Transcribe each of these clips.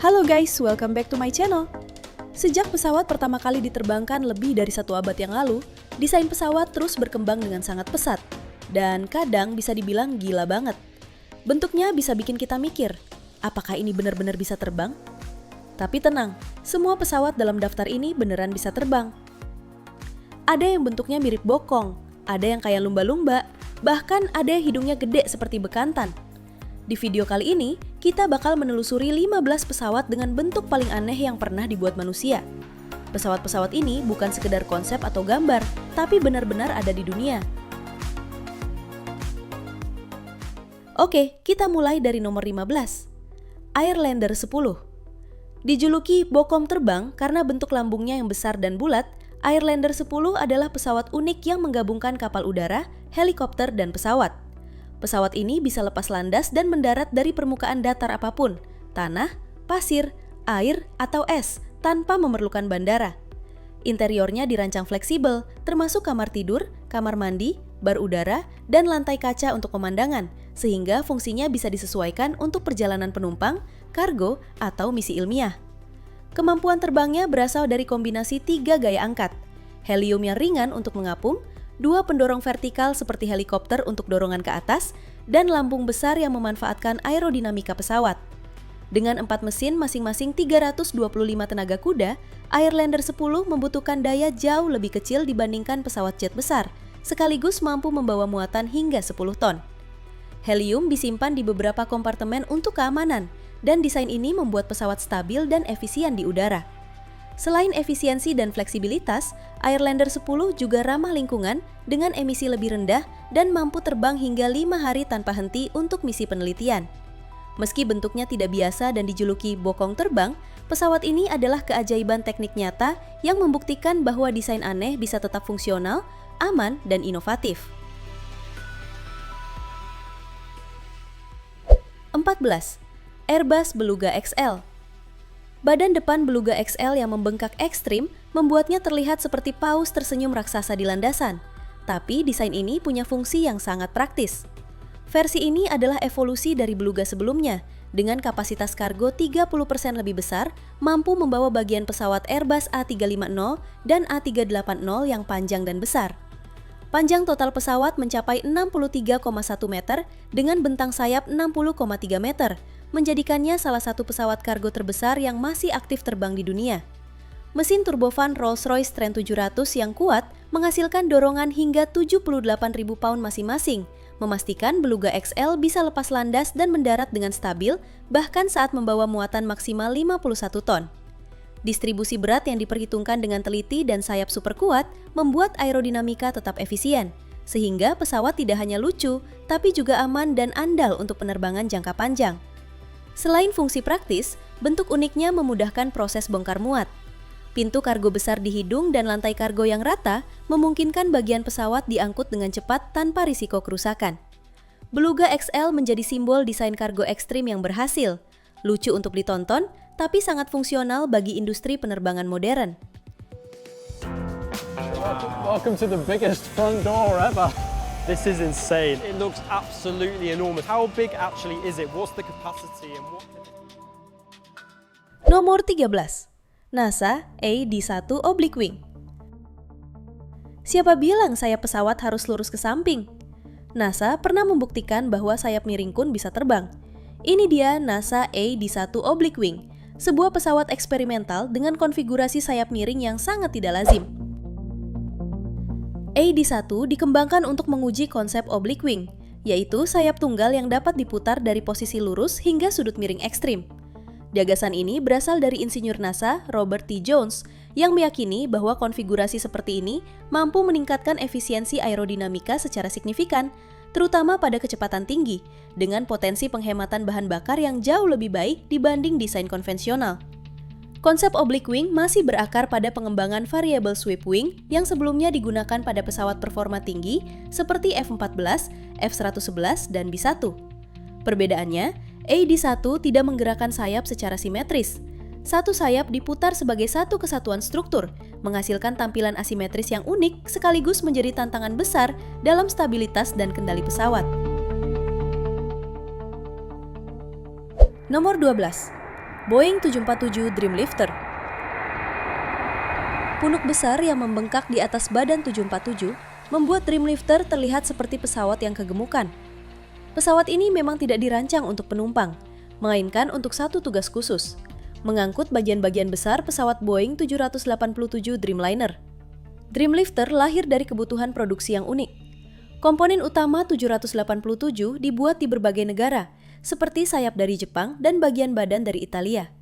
Halo guys, welcome back to my channel. Sejak pesawat pertama kali diterbangkan lebih dari 1 abad yang lalu, desain pesawat terus berkembang dengan sangat pesat. Dan kadang bisa dibilang gila banget. Bentuknya bisa bikin kita mikir, apakah ini benar-benar bisa terbang? Tapi tenang, semua pesawat dalam daftar ini beneran bisa terbang. Ada yang bentuknya mirip bokong, ada yang kayak lumba-lumba, bahkan ada yang hidungnya gede seperti bekantan. Di video kali ini, kita bakal menelusuri 15 pesawat dengan bentuk paling aneh yang pernah dibuat manusia. Pesawat-pesawat ini bukan sekedar konsep atau gambar, tapi benar-benar ada di dunia. Oke, kita mulai dari nomor 15. Airlander 10. Dijuluki bokong terbang karena bentuk lambungnya yang besar dan bulat, Airlander 10 adalah pesawat unik yang menggabungkan kapal udara, helikopter, dan pesawat. Pesawat ini bisa lepas landas dan mendarat dari permukaan datar apapun, tanah, pasir, air, atau es, tanpa memerlukan bandara. Interiornya dirancang fleksibel, termasuk kamar tidur, kamar mandi, bar udara, dan lantai kaca untuk pemandangan, sehingga fungsinya bisa disesuaikan untuk perjalanan penumpang, kargo, atau misi ilmiah. Kemampuan terbangnya berasal dari kombinasi 3 gaya angkat, helium yang ringan untuk mengapung, 2 pendorong vertikal seperti helikopter untuk dorongan ke atas, dan lambung besar yang memanfaatkan aerodinamika pesawat. Dengan 4 mesin masing-masing 325 tenaga kuda, Airlander 10 membutuhkan daya jauh lebih kecil dibandingkan pesawat jet besar, sekaligus mampu membawa muatan hingga 10 ton. Helium disimpan di beberapa kompartemen untuk keamanan, dan desain ini membuat pesawat stabil dan efisien di udara. Selain efisiensi dan fleksibilitas, Airlander 10 juga ramah lingkungan dengan emisi lebih rendah dan mampu terbang hingga 5 hari tanpa henti untuk misi penelitian. Meski bentuknya tidak biasa dan dijuluki bokong terbang, pesawat ini adalah keajaiban teknik nyata yang membuktikan bahwa desain aneh bisa tetap fungsional, aman, dan inovatif. 14. Airbus Beluga XL. Badan depan Beluga XL yang membengkak ekstrim membuatnya terlihat seperti paus tersenyum raksasa di landasan. Tapi desain ini punya fungsi yang sangat praktis. Versi ini adalah evolusi dari Beluga sebelumnya, dengan kapasitas kargo 30% lebih besar, mampu membawa bagian pesawat Airbus A350 dan A380 yang panjang dan besar. Panjang total pesawat mencapai 63,1 meter dengan bentang sayap 60,3 meter, menjadikannya salah satu pesawat kargo terbesar yang masih aktif terbang di dunia. Mesin turbofan Rolls-Royce Trent 700 yang kuat menghasilkan dorongan hingga 78.000 pound masing-masing, memastikan Beluga XL bisa lepas landas dan mendarat dengan stabil, bahkan saat membawa muatan maksimal 51 ton. Distribusi berat yang diperhitungkan dengan teliti dan sayap super kuat membuat aerodinamika tetap efisien, sehingga pesawat tidak hanya lucu, tapi juga aman dan andal untuk penerbangan jangka panjang. Selain fungsi praktis, bentuk uniknya memudahkan proses bongkar muat. Pintu kargo besar di hidung dan lantai kargo yang rata memungkinkan bagian pesawat diangkut dengan cepat tanpa risiko kerusakan. Beluga XL menjadi simbol desain kargo ekstrim yang berhasil, lucu untuk ditonton, tapi sangat fungsional bagi industri penerbangan modern. Welcome to the biggest front door ever. This is insane. It looks absolutely enormous. How big actually is it? What's the capacity and what? Nomor 13. NASA AD-1 Oblique Wing. Siapa bilang sayap pesawat harus lurus ke samping? NASA pernah membuktikan bahwa sayap miring pun bisa terbang. Ini dia NASA AD-1 Oblique Wing, sebuah pesawat eksperimental dengan konfigurasi sayap miring yang sangat tidak lazim. AD-1 dikembangkan untuk menguji konsep oblique wing, yaitu sayap tunggal yang dapat diputar dari posisi lurus hingga sudut miring ekstrim. Gagasan ini berasal dari insinyur NASA Robert T. Jones yang meyakini bahwa konfigurasi seperti ini mampu meningkatkan efisiensi aerodinamika secara signifikan, terutama pada kecepatan tinggi, dengan potensi penghematan bahan bakar yang jauh lebih baik dibanding desain konvensional. Konsep oblique wing masih berakar pada pengembangan variable sweep wing yang sebelumnya digunakan pada pesawat performa tinggi seperti F-14, F-111, dan B-1. Perbedaannya, AD-1 tidak menggerakkan sayap secara simetris. Satu sayap diputar sebagai satu kesatuan struktur, menghasilkan tampilan asimetris yang unik sekaligus menjadi tantangan besar dalam stabilitas dan kendali pesawat. Nomor 12. Boeing 747 Dreamlifter. Punuk besar yang membengkak di atas badan 747 membuat Dreamlifter terlihat seperti pesawat yang kegemukan. Pesawat ini memang tidak dirancang untuk penumpang, melainkan untuk satu tugas khusus, mengangkut bagian-bagian besar pesawat Boeing 787 Dreamliner. Dreamlifter lahir dari kebutuhan produksi yang unik. Komponen utama 787 dibuat di berbagai negara, seperti sayap dari Jepang dan bagian badan dari Italia.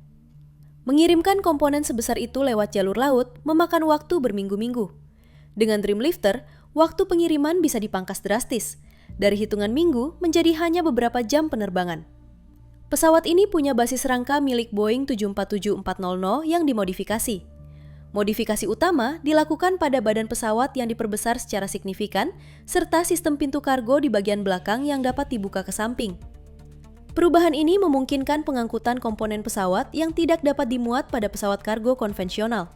Mengirimkan komponen sebesar itu lewat jalur laut memakan waktu berminggu-minggu. Dengan Dreamlifter, waktu pengiriman bisa dipangkas drastis, dari hitungan minggu menjadi hanya beberapa jam penerbangan. Pesawat ini punya basis rangka milik Boeing 747-400 yang dimodifikasi. Modifikasi utama dilakukan pada badan pesawat yang diperbesar secara signifikan, serta sistem pintu kargo di bagian belakang yang dapat dibuka ke samping. Perubahan ini memungkinkan pengangkutan komponen pesawat yang tidak dapat dimuat pada pesawat kargo konvensional.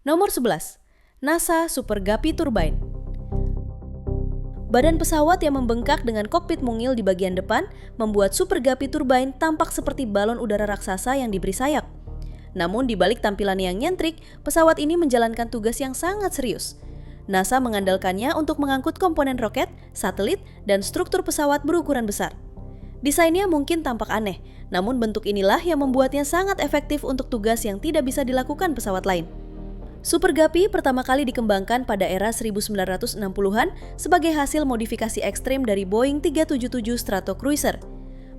Nomor 11. NASA Super Guppy Turbine. Badan pesawat yang membengkak dengan kokpit mungil di bagian depan membuat Super Guppy Turbine tampak seperti balon udara raksasa yang diberi sayap. Namun di balik tampilan yang nyentrik, pesawat ini menjalankan tugas yang sangat serius. NASA mengandalkannya untuk mengangkut komponen roket, satelit, dan struktur pesawat berukuran besar. Desainnya mungkin tampak aneh, namun bentuk inilah yang membuatnya sangat efektif untuk tugas yang tidak bisa dilakukan pesawat lain. Super Guppy pertama kali dikembangkan pada era 1960-an sebagai hasil modifikasi ekstrim dari Boeing 777 Stratocruiser.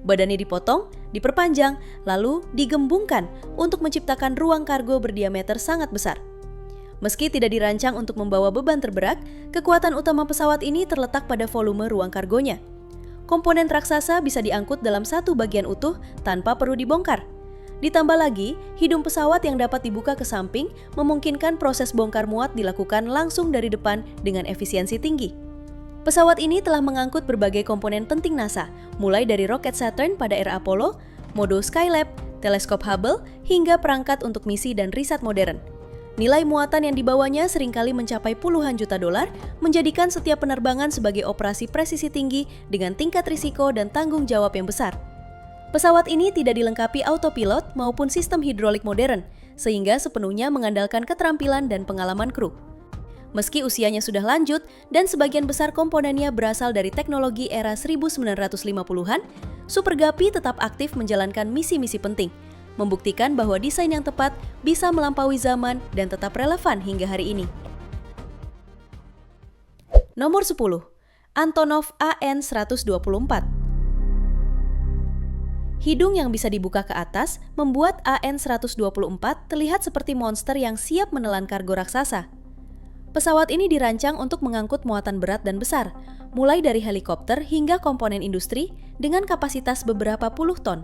Badannya dipotong, diperpanjang, lalu digembungkan untuk menciptakan ruang kargo berdiameter sangat besar. Meski tidak dirancang untuk membawa beban terberat, kekuatan utama pesawat ini terletak pada volume ruang kargonya. Komponen raksasa bisa diangkut dalam satu bagian utuh tanpa perlu dibongkar. Ditambah lagi, hidung pesawat yang dapat dibuka ke samping memungkinkan proses bongkar muat dilakukan langsung dari depan dengan efisiensi tinggi. Pesawat ini telah mengangkut berbagai komponen penting NASA, mulai dari roket Saturn pada era Apollo, modul Skylab, teleskop Hubble, hingga perangkat untuk misi dan riset modern. Nilai muatan yang dibawanya seringkali mencapai puluhan juta dolar, menjadikan setiap penerbangan sebagai operasi presisi tinggi dengan tingkat risiko dan tanggung jawab yang besar. Pesawat ini tidak dilengkapi autopilot maupun sistem hidrolik modern, sehingga sepenuhnya mengandalkan keterampilan dan pengalaman kru. Meski usianya sudah lanjut dan sebagian besar komponennya berasal dari teknologi era 1950-an, Super Guppy tetap aktif menjalankan misi-misi penting, membuktikan bahwa desain yang tepat bisa melampaui zaman dan tetap relevan hingga hari ini. Nomor 10. Antonov AN-124. Hidung yang bisa dibuka ke atas membuat AN-124 terlihat seperti monster yang siap menelan kargo raksasa. Pesawat ini dirancang untuk mengangkut muatan berat dan besar, mulai dari helikopter hingga komponen industri dengan kapasitas beberapa puluh ton.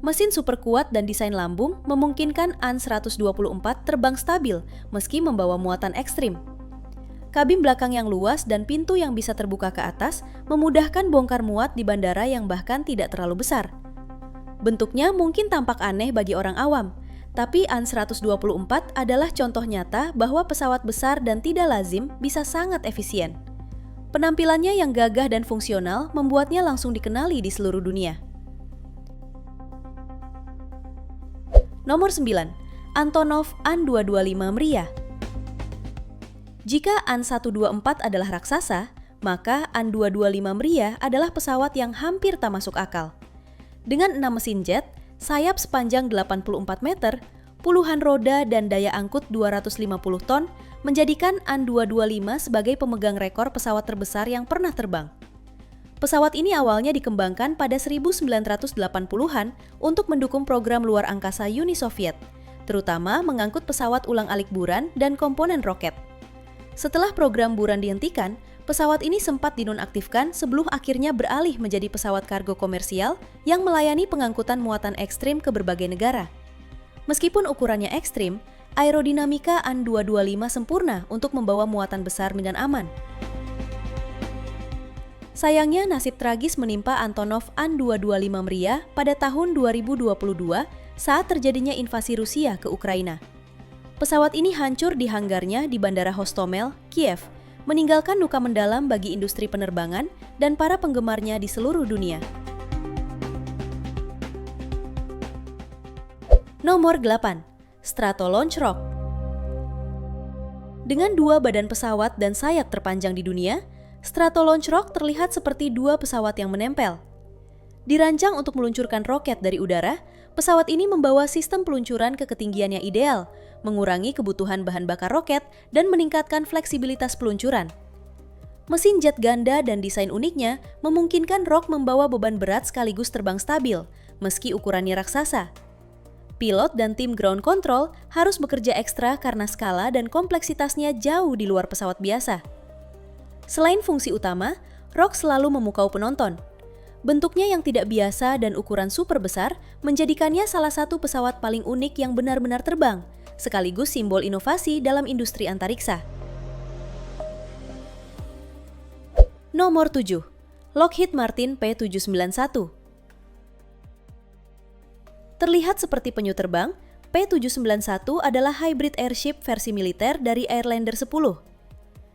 Mesin super kuat dan desain lambung memungkinkan AN-124 terbang stabil meski membawa muatan ekstrim. Kabin belakang yang luas dan pintu yang bisa terbuka ke atas memudahkan bongkar muat di bandara yang bahkan tidak terlalu besar. Bentuknya mungkin tampak aneh bagi orang awam, tapi AN-124 adalah contoh nyata bahwa pesawat besar dan tidak lazim bisa sangat efisien. Penampilannya yang gagah dan fungsional membuatnya langsung dikenali di seluruh dunia. Nomor 9. Antonov An-225 Mriya. Jika An-124 adalah raksasa, maka An-225 Mriya adalah pesawat yang hampir tak masuk akal. Dengan 6 mesin jet, sayap sepanjang 84 meter, puluhan roda dan daya angkut 250 ton menjadikan An-225 sebagai pemegang rekor pesawat terbesar yang pernah terbang. Pesawat ini awalnya dikembangkan pada 1980-an untuk mendukung program luar angkasa Uni Soviet, terutama mengangkut pesawat ulang-alik buran dan komponen roket. Setelah program buran dihentikan, pesawat ini sempat dinonaktifkan sebelum akhirnya beralih menjadi pesawat kargo komersial yang melayani pengangkutan muatan ekstrim ke berbagai negara. Meskipun ukurannya ekstrim, aerodinamika An-225 sempurna untuk membawa muatan besar dengan aman. Sayangnya nasib tragis menimpa Antonov An-225 Mriya pada tahun 2022 saat terjadinya invasi Rusia ke Ukraina. Pesawat ini hancur di hanggarnya di Bandara Hostomel, Kiev, meninggalkan luka mendalam bagi industri penerbangan dan para penggemarnya di seluruh dunia. Nomor 8. Stratolaunch Rock. Dengan dua badan pesawat dan sayap terpanjang di dunia, Stratolaunch Rock terlihat seperti dua pesawat yang menempel. Dirancang untuk meluncurkan roket dari udara, pesawat ini membawa sistem peluncuran ke ketinggian yang ideal, mengurangi kebutuhan bahan bakar roket, dan meningkatkan fleksibilitas peluncuran. Mesin jet ganda dan desain uniknya memungkinkan Rock membawa beban berat sekaligus terbang stabil, meski ukurannya raksasa. Pilot dan tim ground control harus bekerja ekstra karena skala dan kompleksitasnya jauh di luar pesawat biasa. Selain fungsi utama, Rock selalu memukau penonton. Bentuknya yang tidak biasa dan ukuran super besar menjadikannya salah satu pesawat paling unik yang benar-benar terbang, sekaligus simbol inovasi dalam industri antariksa. Nomor 7. Lockheed Martin P791. Terlihat seperti penyu terbang, P791 adalah hybrid airship versi militer dari Airlander 10.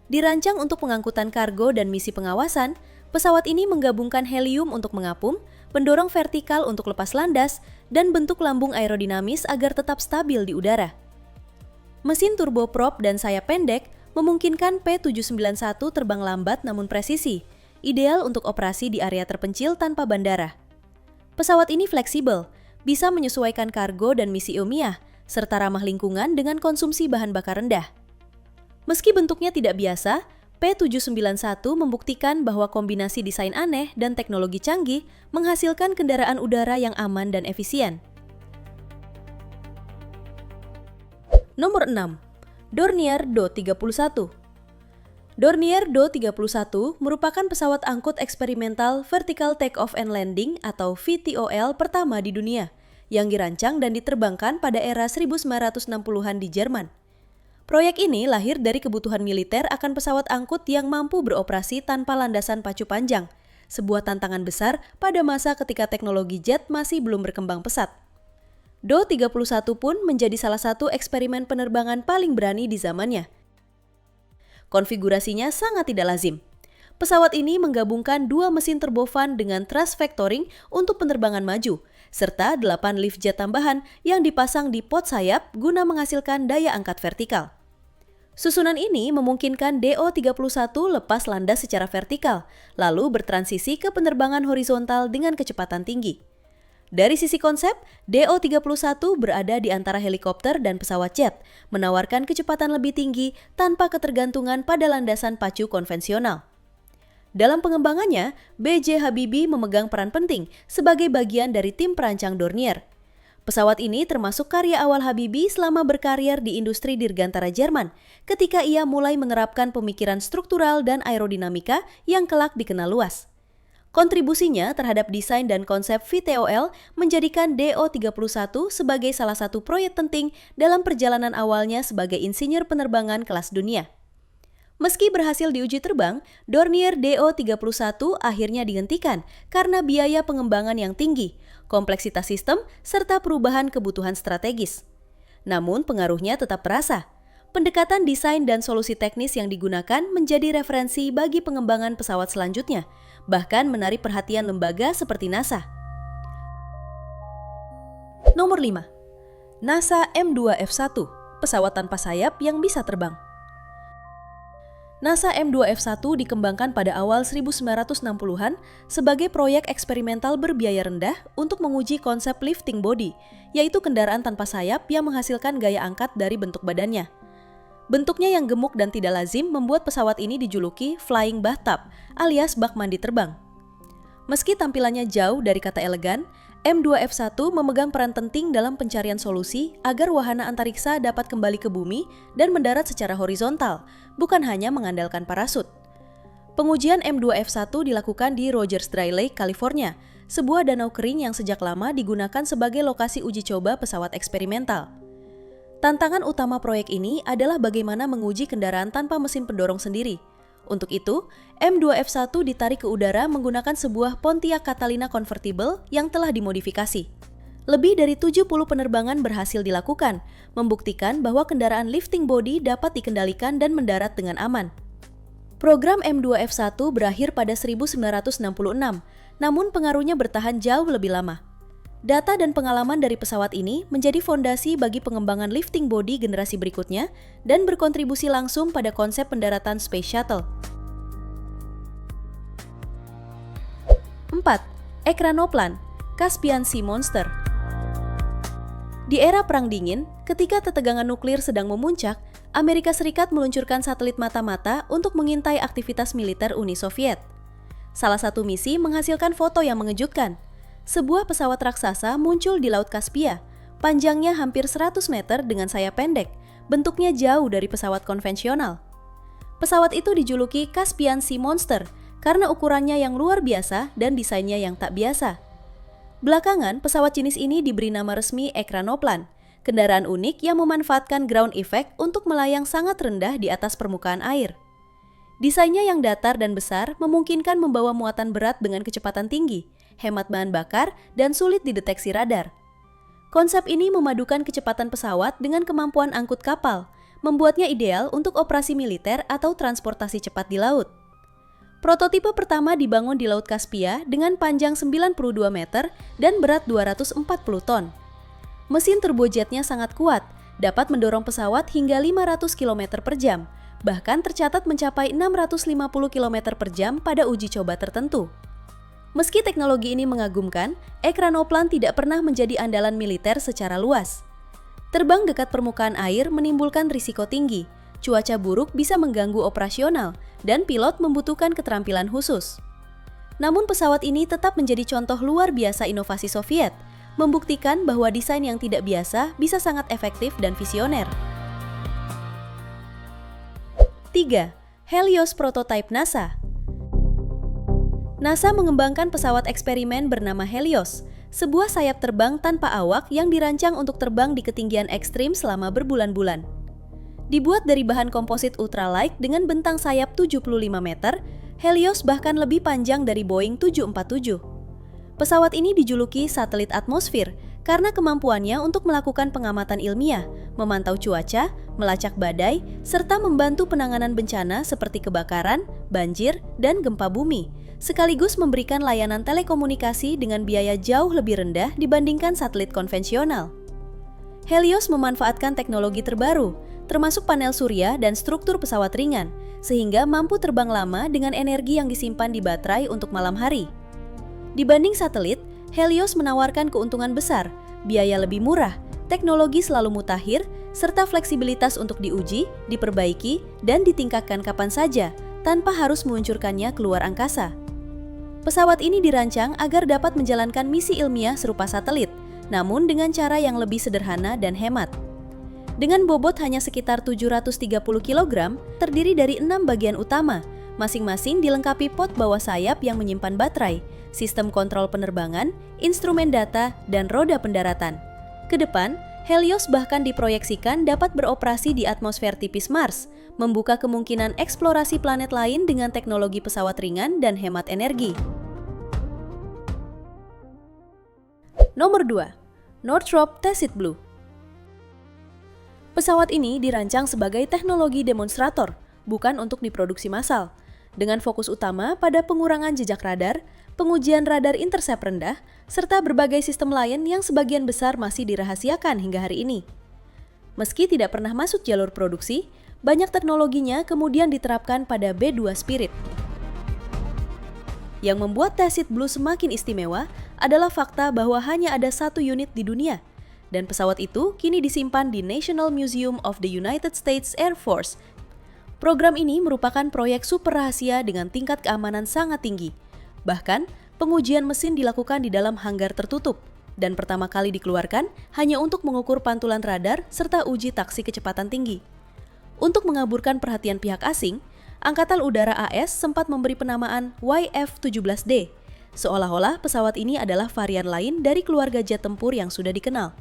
Dirancang untuk pengangkutan kargo dan misi pengawasan, pesawat ini menggabungkan helium untuk mengapung, pendorong vertikal untuk lepas landas, dan bentuk lambung aerodinamis agar tetap stabil di udara. Mesin turboprop dan sayap pendek memungkinkan P791 terbang lambat namun presisi, ideal untuk operasi di area terpencil tanpa bandara. Pesawat ini fleksibel, bisa menyesuaikan kargo dan misi ilmiah, serta ramah lingkungan dengan konsumsi bahan bakar rendah. Meski bentuknya tidak biasa, P791 membuktikan bahwa kombinasi desain aneh dan teknologi canggih menghasilkan kendaraan udara yang aman dan efisien. Nomor 6. Dornier Do 31. Dornier Do 31 merupakan pesawat angkut eksperimental Vertical Take-Off and Landing atau VTOL pertama di dunia, yang dirancang dan diterbangkan pada era 1960-an di Jerman. Proyek ini lahir dari kebutuhan militer akan pesawat angkut yang mampu beroperasi tanpa landasan pacu panjang, sebuah tantangan besar pada masa ketika teknologi jet masih belum berkembang pesat. Do 31 pun menjadi salah satu eksperimen penerbangan paling berani di zamannya. Konfigurasinya sangat tidak lazim. Pesawat ini menggabungkan dua mesin turbofan dengan thrust vectoring untuk penerbangan maju, serta 8 lift jet tambahan yang dipasang di pot sayap guna menghasilkan daya angkat vertikal. Susunan ini memungkinkan DO-31 lepas landas secara vertikal, lalu bertransisi ke penerbangan horizontal dengan kecepatan tinggi. Dari sisi konsep, DO-31 berada di antara helikopter dan pesawat jet, menawarkan kecepatan lebih tinggi tanpa ketergantungan pada landasan pacu konvensional. Dalam pengembangannya, B.J. Habibie memegang peran penting sebagai bagian dari tim perancang Dornier. Pesawat ini termasuk karya awal Habibie selama berkarir di industri dirgantara Jerman, ketika ia mulai menerapkan pemikiran struktural dan aerodinamika yang kelak dikenal luas. Kontribusinya terhadap desain dan konsep VTOL menjadikan DO-31 sebagai salah satu proyek penting dalam perjalanan awalnya sebagai insinyur penerbangan kelas dunia. Meski berhasil diuji terbang, Dornier DO-31 akhirnya dihentikan karena biaya pengembangan yang tinggi, kompleksitas sistem, serta perubahan kebutuhan strategis. Namun pengaruhnya tetap terasa. Pendekatan desain dan solusi teknis yang digunakan menjadi referensi bagi pengembangan pesawat selanjutnya, bahkan menarik perhatian lembaga seperti NASA. Nomor 5. NASA M2F1, pesawat tanpa sayap yang bisa terbang. NASA M2F1 dikembangkan pada awal 1960-an sebagai proyek eksperimental berbiaya rendah untuk menguji konsep lifting body, yaitu kendaraan tanpa sayap yang menghasilkan gaya angkat dari bentuk badannya. Bentuknya yang gemuk dan tidak lazim membuat pesawat ini dijuluki Flying Bathtub alias bak mandi terbang. Meski tampilannya jauh dari kata elegan, M2F1 memegang peran penting dalam pencarian solusi agar wahana antariksa dapat kembali ke bumi dan mendarat secara horizontal, bukan hanya mengandalkan parasut. Pengujian M2F1 dilakukan di Rogers Dry Lake, California, sebuah danau kering yang sejak lama digunakan sebagai lokasi uji coba pesawat eksperimental. Tantangan utama proyek ini adalah bagaimana menguji kendaraan tanpa mesin pendorong sendiri. Untuk itu, M2F1 ditarik ke udara menggunakan sebuah Pontiac Catalina convertible yang telah dimodifikasi. Lebih dari 70 penerbangan berhasil dilakukan, membuktikan bahwa kendaraan lifting body dapat dikendalikan dan mendarat dengan aman. Program M2F1 berakhir pada 1966, namun pengaruhnya bertahan jauh lebih lama. Data dan pengalaman dari pesawat ini menjadi fondasi bagi pengembangan lifting body generasi berikutnya dan berkontribusi langsung pada konsep pendaratan Space Shuttle. 4. Ekranoplan, Caspian Sea Monster. Di era Perang Dingin, ketika ketegangan nuklir sedang memuncak, Amerika Serikat meluncurkan satelit mata-mata untuk mengintai aktivitas militer Uni Soviet. Salah satu misi menghasilkan foto yang mengejutkan. Sebuah pesawat raksasa muncul di Laut Kaspia, panjangnya hampir 100 meter dengan sayap pendek, bentuknya jauh dari pesawat konvensional. Pesawat itu dijuluki Caspian Sea Monster karena ukurannya yang luar biasa dan desainnya yang tak biasa. Belakangan, pesawat jenis ini diberi nama resmi Ekranoplan, kendaraan unik yang memanfaatkan ground effect untuk melayang sangat rendah di atas permukaan air. Desainnya yang datar dan besar memungkinkan membawa muatan berat dengan kecepatan tinggi, hemat bahan bakar, dan sulit dideteksi radar. Konsep ini memadukan kecepatan pesawat dengan kemampuan angkut kapal, membuatnya ideal untuk operasi militer atau transportasi cepat di laut. Prototipe pertama dibangun di Laut Kaspia dengan panjang 92 meter dan berat 240 ton. Mesin turbojetnya sangat kuat, dapat mendorong pesawat hingga 500 km per jam, bahkan tercatat mencapai 650 km per jam pada uji coba tertentu. Meski teknologi ini mengagumkan, Ekranoplan tidak pernah menjadi andalan militer secara luas. Terbang dekat permukaan air menimbulkan risiko tinggi, cuaca buruk bisa mengganggu operasional, dan pilot membutuhkan keterampilan khusus. Namun pesawat ini tetap menjadi contoh luar biasa inovasi Soviet, membuktikan bahwa desain yang tidak biasa bisa sangat efektif dan visioner. 3. Helios Prototype NASA. NASA mengembangkan pesawat eksperimen bernama Helios, sebuah sayap terbang tanpa awak yang dirancang untuk terbang di ketinggian ekstrim selama berbulan-bulan. Dibuat dari bahan komposit ultralight dengan bentang sayap 75 meter, Helios bahkan lebih panjang dari Boeing 747. Pesawat ini dijuluki satelit atmosfer karena kemampuannya untuk melakukan pengamatan ilmiah, memantau cuaca, melacak badai, serta membantu penanganan bencana seperti kebakaran, banjir, dan gempa bumi, sekaligus memberikan layanan telekomunikasi dengan biaya jauh lebih rendah dibandingkan satelit konvensional. Helios memanfaatkan teknologi terbaru, termasuk panel surya dan struktur pesawat ringan, sehingga mampu terbang lama dengan energi yang disimpan di baterai untuk malam hari. Dibanding satelit, Helios menawarkan keuntungan besar, biaya lebih murah, teknologi selalu mutakhir, serta fleksibilitas untuk diuji, diperbaiki, dan ditingkatkan kapan saja, tanpa harus meluncurkannya keluar angkasa. Pesawat ini dirancang agar dapat menjalankan misi ilmiah serupa satelit, namun dengan cara yang lebih sederhana dan hemat. Dengan bobot hanya sekitar 730 kg, terdiri dari 6 bagian utama, masing-masing dilengkapi pot bawah sayap yang menyimpan baterai, sistem kontrol penerbangan, instrumen data, dan roda pendaratan. Kedepan, Helios bahkan diproyeksikan dapat beroperasi di atmosfer tipis Mars, membuka kemungkinan eksplorasi planet lain dengan teknologi pesawat ringan dan hemat energi. Nomor 2. Northrop Tacit Blue. Pesawat ini dirancang sebagai teknologi demonstrator, bukan untuk diproduksi massal, dengan fokus utama pada pengurangan jejak radar, pengujian radar intercept rendah, serta berbagai sistem lain yang sebagian besar masih dirahasiakan hingga hari ini. Meski tidak pernah masuk jalur produksi, banyak teknologinya kemudian diterapkan pada B-2 Spirit. Yang membuat Tacit Blue semakin istimewa adalah fakta bahwa hanya ada satu unit di dunia, dan pesawat itu kini disimpan di National Museum of the United States Air Force. Program ini merupakan proyek super rahasia dengan tingkat keamanan sangat tinggi. Bahkan, pengujian mesin dilakukan di dalam hanggar tertutup, dan pertama kali dikeluarkan hanya untuk mengukur pantulan radar serta uji taksi kecepatan tinggi. Untuk mengaburkan perhatian pihak asing, Angkatan Udara AS sempat memberi penamaan YF-17D, seolah-olah pesawat ini adalah varian lain dari keluarga jet tempur yang sudah dikenal.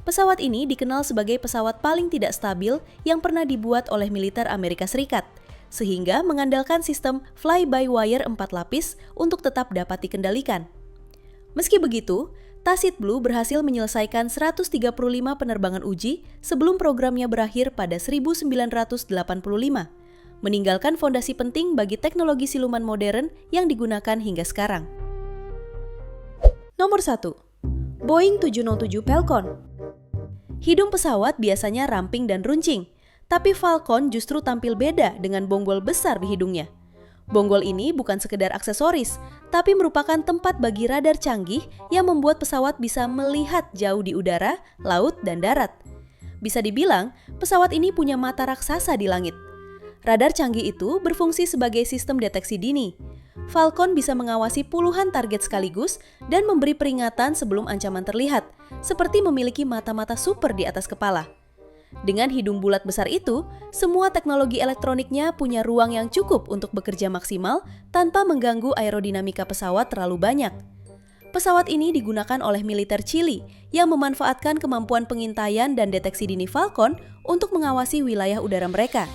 Pesawat ini dikenal sebagai pesawat paling tidak stabil yang pernah dibuat oleh militer Amerika Serikat, sehingga mengandalkan sistem fly-by-wire 4 lapis untuk tetap dapat dikendalikan. Meski begitu, Tacit Blue berhasil menyelesaikan 135 penerbangan uji sebelum programnya berakhir pada 1985, meninggalkan fondasi penting bagi teknologi siluman modern yang digunakan hingga sekarang. Nomor 1. Boeing 707 Falcon. Hidung pesawat biasanya ramping dan runcing, tapi Falcon justru tampil beda dengan bonggol besar di hidungnya. Bonggol ini bukan sekedar aksesoris, tapi merupakan tempat bagi radar canggih yang membuat pesawat bisa melihat jauh di udara, laut, dan darat. Bisa dibilang, pesawat ini punya mata raksasa di langit. Radar canggih itu berfungsi sebagai sistem deteksi dini. Falcon bisa mengawasi puluhan target sekaligus dan memberi peringatan sebelum ancaman terlihat, seperti memiliki mata-mata super di atas kepala. Dengan hidung bulat besar itu, semua teknologi elektroniknya punya ruang yang cukup untuk bekerja maksimal tanpa mengganggu aerodinamika pesawat terlalu banyak. Pesawat ini digunakan oleh militer Chili yang memanfaatkan kemampuan pengintaian dan deteksi dini Falcon untuk mengawasi wilayah udara mereka.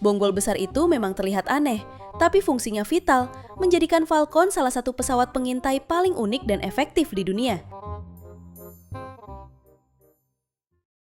Bonggol besar itu memang terlihat aneh, tapi fungsinya vital, menjadikan Falcon salah satu pesawat pengintai paling unik dan efektif di dunia.